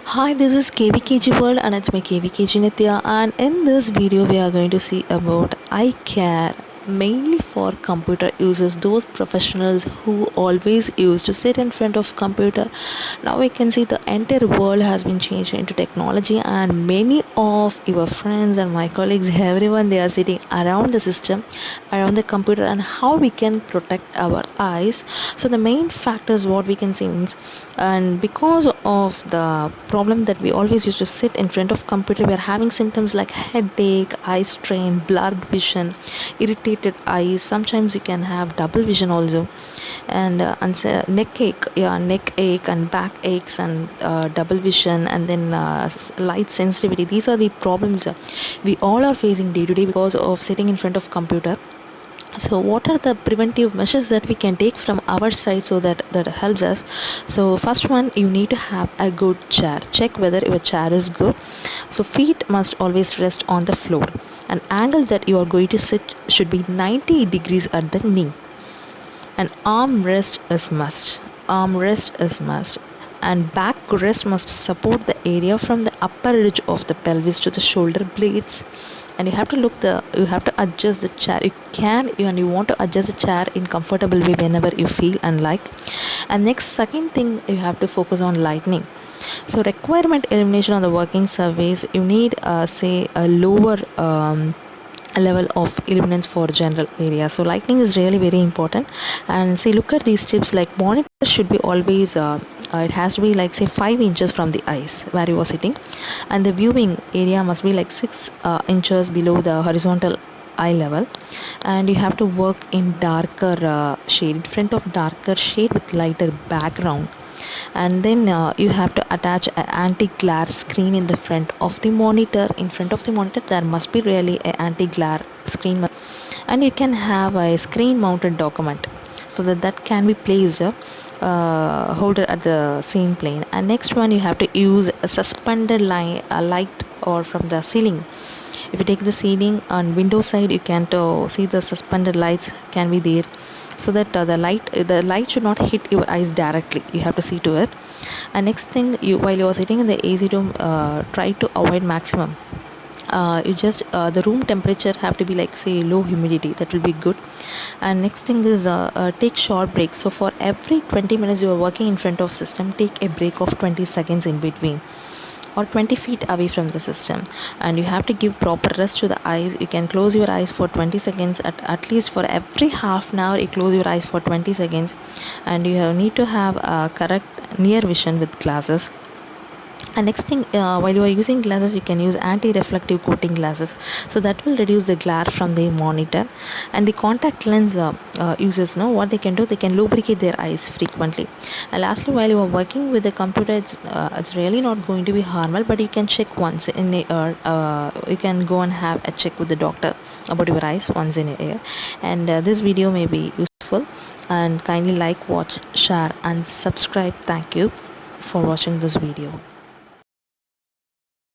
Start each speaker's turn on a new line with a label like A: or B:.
A: Hi, this is KVKG World and it's my KVKG Nitya, and in this video we are going to see about eye care, mainly for computer users, those professionals who always used to sit in front of computer. Now we can see the entire world has been changed into technology, and many of your friends and my colleagues, everyone, they are sitting around the system, around the computer, and how we can protect our eyes. So the main factors what we can see means, and because of the problem that we always used to sit in front of computer, we are having symptoms like headache, eye strain, blurred vision, irritated eyes. Sometimes you can have double vision also, and neck ache, yeah, neck ache and back aches, and double vision, and then light sensitivity. These are the problems we all are facing day to day because of sitting in front of computer. So what are the preventive measures that we can take from our side so that helps us? So first one, you need to have a good chair. Check whether your chair is good. So feet must always rest on the floor. An angle that you are going to sit should be 90 degrees at the knee. An arm rest is must. Arm rest is must. And back rest must support the area from the upper ridge of the pelvis to the shoulder blades. And you have to adjust the chair. You want to adjust the chair in comfortable way whenever you feel and like. And next, second thing, you have to focus on lightning. So requirement elimination on the working surface, you need say a lower level of illuminance for general area. So lighting is really very important. And see, look at these tips, like monitor should be always it has to be like say 5 inches from the eyes where you are sitting, and the viewing area must be like 6 inches below the horizontal eye level. And you have to work in darker shade, in front of darker shade with lighter background. And then you have to attach an anti-glare screen in the front of the monitor. In front of the monitor there must be really an anti-glare screen, and you can have a screen mounted document so that can be placed holder at the same plane. And next one, you have to use a suspended line, a light or from the ceiling. If you take the ceiling on window side, you can see the suspended lights can be there, so that the light should not hit your eyes directly. You have to see to it. And next thing, you while you are sitting in the AC room, try to avoid maximum. You just the room temperature have to be like say low humidity, that will be good. And next thing is take short breaks. So for every 20 minutes you are working in front of system, take a break of 20 seconds in between, or 20 feet away from the system. And you have to give proper rest to the eyes. You can close your eyes for 20 seconds, at least for every half an hour you close your eyes for 20 seconds. And you need to have correct near vision with glasses. And next thing, while you are using glasses, you can use anti-reflective coating glasses, so that will reduce the glare from the monitor. And the contact lens users know what they can do. They can lubricate their eyes frequently. And lastly, while you are working with the computer, it's really not going to be harmful, but you can check once in a you can go and have a check with the doctor about your eyes once in a year. And this video may be useful, and kindly like, watch, share and subscribe. Thank you for watching this video.